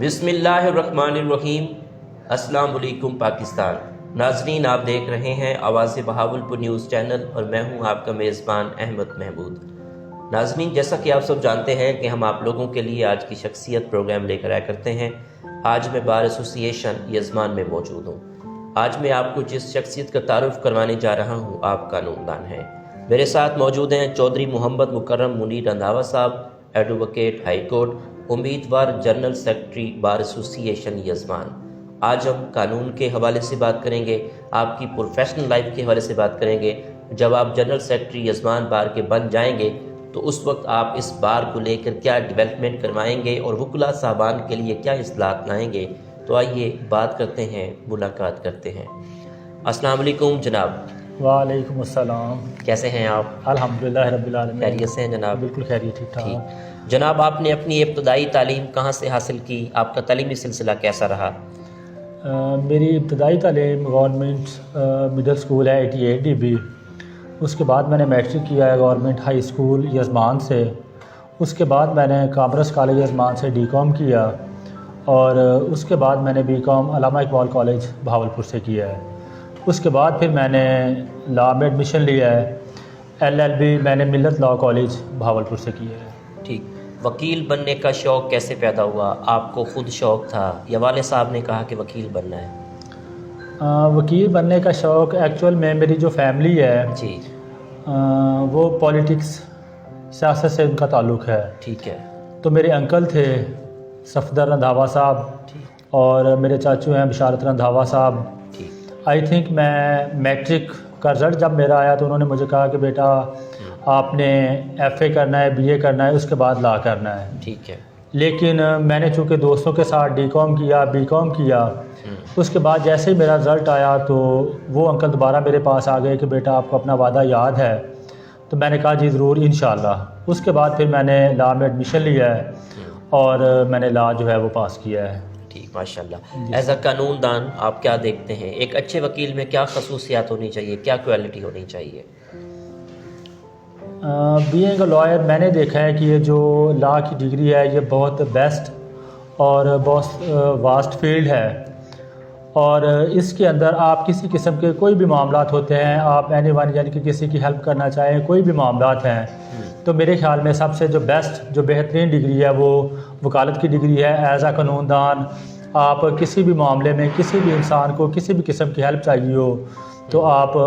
بسم اللہ الرحمن الرحیم۔ السلام علیکم پاکستان۔ ناظرین، آپ دیکھ رہے ہیں آواز بہاولپور نیوز چینل اور میں ہوں آپ کا میزبان احمد محمود۔ ناظرین، جیسا کہ آپ سب جانتے ہیں کہ ہم آپ لوگوں کے لیے آج کی شخصیت پروگرام لے کر آیا کرتے ہیں۔ آج میں بار ایسوسی ایشن یزمان میں موجود ہوں۔ آج میں آپ کو جس شخصیت کا تعارف کروانے جا رہا ہوں آپ قانون دان ہیں۔ میرے ساتھ موجود ہیں چودھری محمد مکرم منیر رندھاوا صاحب، ایڈووکیٹ ہائی کورٹ، امیدوار جنرل سیکرٹری بار ایسوسی ایشن یزمان۔ آج ہم قانون کے حوالے سے بات کریں گے، آپ کی پروفیشنل لائف کے حوالے سے بات کریں گے۔ جب آپ جنرل سیکرٹری یزمان بار کے بن جائیں گے تو اس وقت آپ اس بار کو لے کر کیا ڈیولپمنٹ کروائیں گے اور وکلاء صاحبان کے لیے کیا اصلاحات لائیں گے۔ تو آئیے بات کرتے ہیں، ملاقات کرتے ہیں۔ السلام علیکم جناب۔ وعلیکم السلام۔ کیسے ہیں آپ؟ الحمدللہ رب العالمین۔ خیریت سے ہیں جناب؟ بالکل خیریت، ٹھیک ٹھاک۔ جناب، آپ نے اپنی ابتدائی تعلیم کہاں سے حاصل کی؟ آپ کا تعلیمی سلسلہ کیسا رہا؟ میری ابتدائی تعلیم گورنمنٹ مڈل اسکول ہے 88 DB۔ اس کے بعد میں نے میٹرک کیا ہے گورنمنٹ ہائی اسکول یزمان سے۔ اس کے بعد میں نے کامرس کالج یزمان سے DCOM کیا اور اس کے بعد میں نے BCOM علامہ اقبال کالج بہاولپور سے کیا ہے۔ اس کے بعد پھر میں نے لاء میں ایڈمیشن لیا ہے، LLB میں نے ملت لاء کالج بہاولپور سے کیا ہے۔ ٹھیک، وکیل بننے کا شوق کیسے پیدا ہوا؟ آپ کو خود شوق تھا یا والد صاحب نے کہا کہ وکیل بننا ہے؟ وکیل بننے کا شوق ایکچول میں میری جو فیملی ہے جی، وہ پولیٹکس سیاست سے ان کا تعلق ہے۔ ٹھیک ہے۔ تو میرے انکل تھے صفدر رندھاوا صاحب اور میرے چاچو ہیں بشارت رندھاوا صاحب۔ آئی تھنک میں میٹرک کا رزلٹ جب میرا آیا تو انہوں نے مجھے کہا کہ بیٹا آپ نے FA کرنا ہے، BA کرنا ہے، اس کے بعد لاء کرنا ہے۔ ٹھیک ہے۔ لیکن میں نے چونکہ دوستوں کے ساتھ DCOM کیا، BCOM کیا، اس کے بعد جیسے ہی میرا رزلٹ آیا تو وہ انکل دوبارہ میرے پاس آ گئے کہ بیٹا آپ کو اپنا وعدہ یاد ہے؟ تو میں نے کہا جی ضرور، انشاءاللہ۔ اس کے بعد پھر میں نے لاء میں ایڈمیشن لیا ہے اور میں نے لاء جو ہے وہ پاس کیا ہے۔ ٹھیک، ماشاءاللہ۔ ایز اے قانون دان آپ کیا دیکھتے ہیں ایک اچھے وکیل میں کیا خصوصیات ہونی چاہیے، کیا کوالٹی ہونی چاہیے؟ بینگ اے لائر میں نے دیکھا ہے کہ یہ جو لاء کی ڈگری ہے یہ بہت بیسٹ اور بہت واسٹ فیلڈ ہے، اور اس کے اندر آپ کسی قسم کے کوئی بھی معاملات ہوتے ہیں، آپ اینی ون یعنی کہ کسی کی ہیلپ کرنا چاہیں، کوئی بھی معاملات ہیں، تو میرے خیال میں سب سے جو بیسٹ جو بہترین ڈگری ہے وہ وکالت کی ڈگری ہے۔ ایز اے قانون دان آپ کسی بھی معاملے میں کسی بھی انسان کو کسی بھی قسم کی ہیلپ چاہیے ہو تو آپ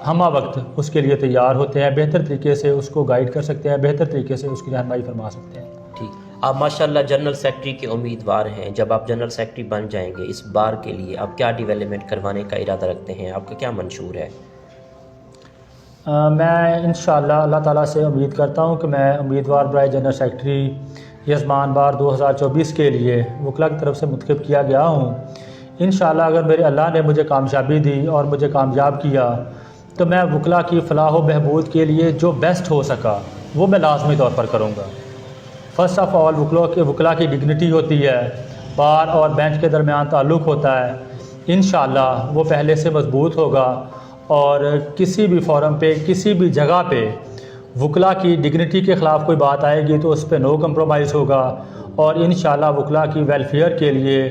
ہمہ وقت اس کے لیے تیار ہوتے ہیں، بہتر طریقے سے اس کو گائیڈ کر سکتے ہیں، بہتر طریقے سے اس کی رہنمائی فرما سکتے ہیں۔ ٹھیک، آپ ماشاءاللہ جنرل سیکرٹری کے امیدوار ہیں۔ جب آپ جنرل سیکرٹری بن جائیں گے اس بار کے لیے آپ کیا ڈیولپمنٹ کروانے کا ارادہ رکھتے ہیں؟ آپ کا کیا منشور ہے؟ میں انشاءاللہ اللہ تعالیٰ سے امید کرتا ہوں کہ میں امیدوار برائے جنرل سیکرٹری یزمان بار 2024 کے لیے وکلاء کی طرف سے منتخب کیا گیا ہوں۔ انشاءاللہ اگر میرے اللہ نے مجھے کامیابی دی اور مجھے کامیاب کیا تو میں وکلاء کی فلاح و بہبود کے لیے جو بیسٹ ہو سکا وہ میں لازمی طور پر کروں گا۔ فرسٹ آف آل وکلاء کی ڈگنیٹی ہوتی ہے، بار اور بینچ کے درمیان تعلق ہوتا ہے، انشاءاللہ وہ پہلے سے مضبوط ہوگا اور کسی بھی فورم پہ کسی بھی جگہ پہ وکلاء کی ڈگنیٹی کے خلاف کوئی بات آئے گی تو اس پہ نو کمپرومائز ہوگا، اور انشاءاللہ وکلاء کی ویلفیئر کے لیے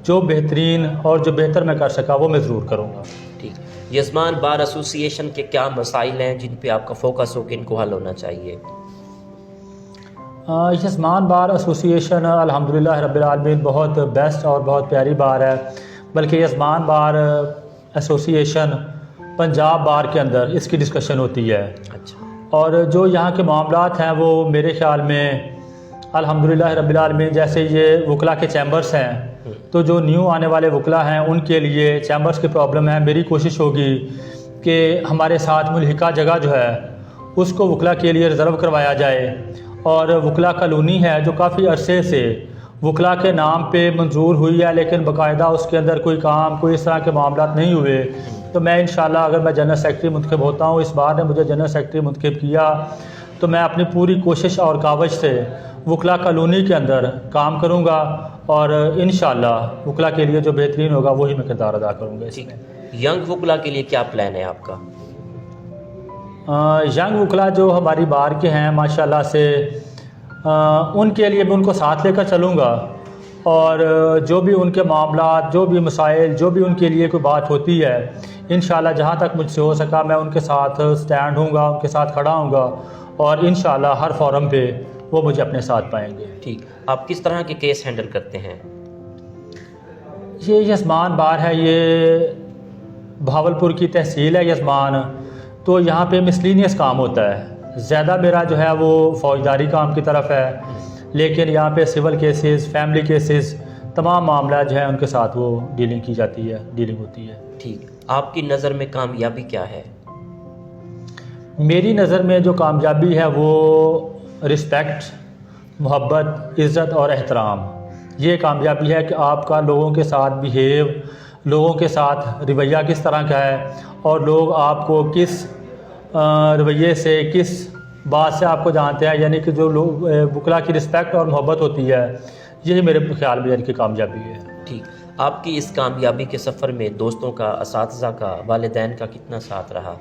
جو بہترین اور جو بہتر میں کر سکا وہ میں ضرور کروں گا۔ ٹھیک، یزمان بار ایسوسی ایشن کے کیا مسائل ہیں جن پہ آپ کا فوکس ہو کہ ان کو حل ہونا چاہیے؟ یزمان بار ایسوسی ایشن الحمدللہ رب العالمین بہت بیسٹ اور بہت پیاری بار ہے، بلکہ یزمان بار ایسوسی ایشن پنجاب بار کے اندر اس کی ڈسکشن ہوتی ہے۔ اچھا۔ اور جو یہاں کے معاملات ہیں وہ میرے خیال میں الحمدللہ رب العالمین، جیسے یہ وکلاء کے چیمبرز ہیں تو جو نیو آنے والے وکلاء ہیں ان کے لیے چیمبرز کی پرابلم ہے، میری کوشش ہوگی کہ ہمارے ساتھ ملحقہ جگہ جو ہے اس کو وکلاء کے لیے ریزرو کروایا جائے، اور وکلاء کالونی ہے جو کافی عرصے سے وکلاء کے نام پہ منظور ہوئی ہے لیکن باقاعدہ اس کے اندر کوئی کام کوئی اس طرح کے معاملات نہیں ہوئے، تو میں انشاءاللہ اگر میں جنرل سیکرٹری منتخب ہوتا ہوں، اس بار نے مجھے جنرل سیکرٹری منتخب کیا تو میں اپنی پوری کوشش اور کاوش سے وکلاء کالونی کے اندر کام کروں گا اور انشاءاللہ وکلاء کے لیے جو بہترین ہوگا وہی میں کردار ادا کروں گا۔ اس میں ینگ وکلاء کے لیے کیا پلان ہے آپ کا؟ ینگ وکلاء جو ہماری بار کے ہیں ماشاءاللہ سے ان کے لیے میں ان کو ساتھ لے کر چلوں گا، اور جو بھی ان کے معاملات، جو بھی مسائل، جو بھی ان کے لیے کوئی بات ہوتی ہے، انشاءاللہ جہاں تک مجھ سے ہو سکا میں ان کے ساتھ سٹینڈ ہوں گا، ان کے ساتھ کھڑا ہوں گا، اور انشاءاللہ ہر فورم پہ وہ مجھے اپنے ساتھ پائیں گے۔ ٹھیک، آپ کس طرح کے کیس ہینڈل کرتے ہیں؟ یہ یزمان بار ہے، یہ بہاولپور کی تحصیل ہے یزمان، تو یہاں پہ مسلینیس کام ہوتا ہے، زیادہ میرا جو ہے وہ فوجداری کام کی طرف ہے، لیکن یہاں پہ سول کیسز، فیملی کیسز، تمام معاملات جو ہیں ان کے ساتھ وہ ڈیلنگ کی جاتی ہے، ڈیلنگ ہوتی ہے۔ ٹھیک، آپ کی نظر میں کامیابی کیا ہے؟ میری نظر میں جو کامیابی ہے وہ رسپیکٹ، محبت، عزت اور احترام، یہ کامیابی ہے کہ آپ کا لوگوں کے ساتھ بیہیو، لوگوں کے ساتھ رویہ کس طرح کا ہے، اور لوگ آپ کو کس رویے سے، کس بات سے آپ کو جانتے ہیں، یعنی کہ جو لوگ وکلا کی رسپیکٹ اور محبت ہوتی ہے، یہی میرے خیال میں یعنی کہ کامیابی ہے۔ ٹھیک، آپ کی اس کامیابی کے سفر میں دوستوں کا، اساتذہ کا، والدین کا کتنا ساتھ رہا؟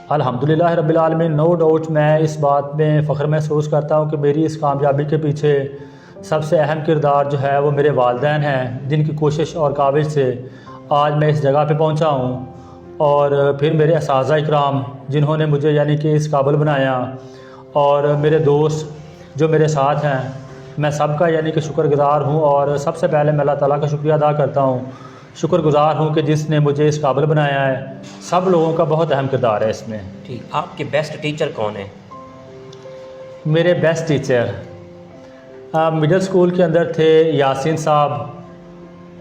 الحمدللہ رب العالمین، نو ڈاؤٹ میں اس بات میں فخر محسوس کرتا ہوں کہ میری اس کامیابی کے پیچھے سب سے اہم کردار جو ہے وہ میرے والدین ہیں، جن کی کوشش اور کاوش سے آج میں اس جگہ پہ پہنچا ہوں، اور پھر میرے اساتذہ اکرام جنہوں نے مجھے یعنی کہ اس قابل بنایا، اور میرے دوست جو میرے ساتھ ہیں، میں سب کا یعنی کہ شکر گزار ہوں، اور سب سے پہلے میں اللہ تعالیٰ کا شکریہ ادا کرتا ہوں، شکر گزار ہوں کہ جس نے مجھے اس قابل بنایا ہے۔ سب لوگوں کا بہت اہم کردار ہے اس میں۔ ٹھیک، آپ کے بیسٹ ٹیچر کون ہیں؟ میرے بیسٹ ٹیچر مڈل اسکول کے اندر تھے یاسین صاحب،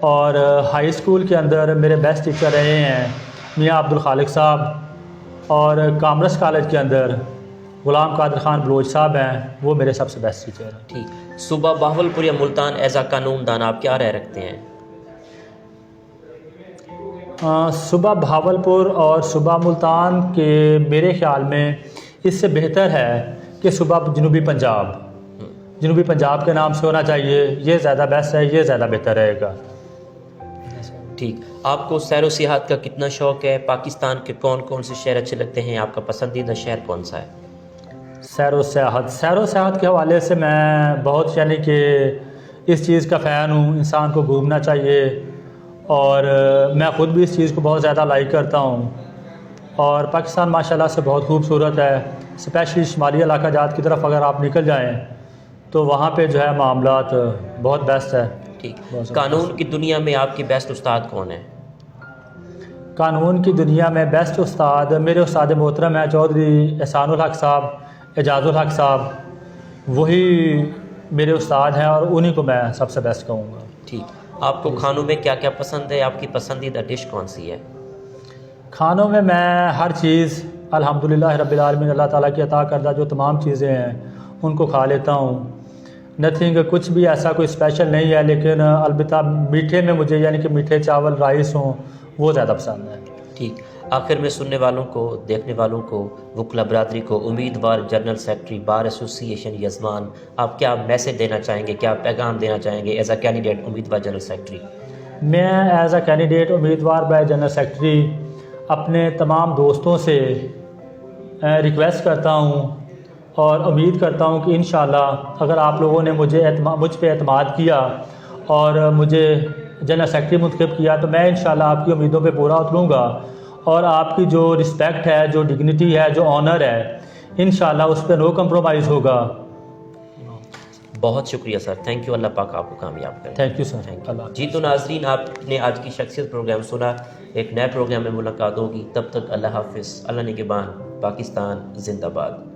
اور ہائی اسکول کے اندر میرے بیسٹ ٹیچر رہے ہیں میاں عبدالخالق صاحب، اور کامرس کالج کے اندر غلام قادر خان بلوچ صاحب ہیں، وہ میرے سب سے بیسٹ ٹیچر ہیں۔ ٹھیک، صوبہ بہاولپور یا ملتان ایز اے قانون دان آپ کیا رائے رکھتے ہیں؟ صوبہ بہاولپور اور صوبہ ملتان کے میرے خیال میں اس سے بہتر ہے کہ صوبہ جنوبی پنجاب کے نام سے ہونا چاہیے، یہ زیادہ بیسٹ ہے، یہ زیادہ بہتر رہے گا۔ ٹھیک، آپ کو سیر و سیاحت کا کتنا شوق ہے؟ پاکستان کے کون کون سے شہر اچھے لگتے ہیں؟ آپ کا پسندیدہ شہر کون سا ہے؟ سیر و سیاحت کے حوالے سے میں بہت یعنی کہ اس چیز کا فین ہوں، انسان کو گھومنا چاہیے، اور میں خود بھی اس چیز کو بہت زیادہ لائک کرتا ہوں، اور پاکستان ماشاءاللہ سے بہت خوبصورت ہے، اسپیشلی شمالی علاقہ جات کی طرف اگر آپ نکل جائیں تو وہاں پہ جو ہے معاملات بہت بیسٹ ہے۔ ٹھیک، قانون کی دنیا میں آپ کی بیسٹ استاد کون ہے؟ قانون کی دنیا میں بیسٹ استاد میرے استاد محترم ہیں چودھری احسان الحق صاحب، اعجاز الحق صاحب، وہی میرے استاد ہیں، اور انہی کو میں سب سے بیسٹ کہوں گا۔ ٹھیک، آپ کو کھانوں میں کیا کیا پسند ہے؟ آپ کی پسندیدہ ڈش کون سی ہے؟ کھانوں میں ہر چیز الحمدللہ رب العالمین، اللہ تعالیٰ کی عطا کردہ جو تمام چیزیں ہیں ان کو کھا لیتا ہوں، نتھنگ، کچھ بھی ایسا کوئی اسپیشل نہیں ہے، لیکن البتہ میٹھے میں مجھے یعنی کہ میٹھے چاول، رائس ہوں، وہ زیادہ پسند ہے۔ ٹھیک، آخر میں سننے والوں کو، دیکھنے والوں کو، وکلا برادری کو، امیدوار جنرل سیکرٹری بار ایسوسی ایشن یزمان، آپ کیا میسج دینا چاہیں گے، کیا پیغام دینا چاہیں گے ایز اے کینڈیڈیٹ امیدوار جنرل سیکرٹری؟ میں ایز اے کینڈیڈیٹ امیدوار بائی جنرل سیکرٹری اپنے تمام دوستوں سے ریکویسٹ کرتا ہوں، اور امید کرتا ہوں کہ انشاءاللہ اگر آپ لوگوں نے مجھ پہ اعتماد کیا اور مجھے جنرل سیکرٹری منتخب کیا، تو میں انشاءاللہ آپ کی امیدوں پہ پورا اتروں گا، اور آپ کی جو رسپیکٹ ہے، جو ڈگنیٹی ہے، جو آنر ہے، انشاءاللہ اس پہ نو کمپرومائز ہوگا۔ بہت شکریہ سر، تھینک یو، اللہ پاک آپ کو کامیاب کرے۔ تھینک یو سر، اللہ۔ جی تو ناظرین، آپ نے آج کی شخصیت پروگرام سنا، ایک نئے پروگرام میں ملاقات ہوگی، تب تک اللہ حافظ، اللہ نگہبان، پاکستان زندہ باد۔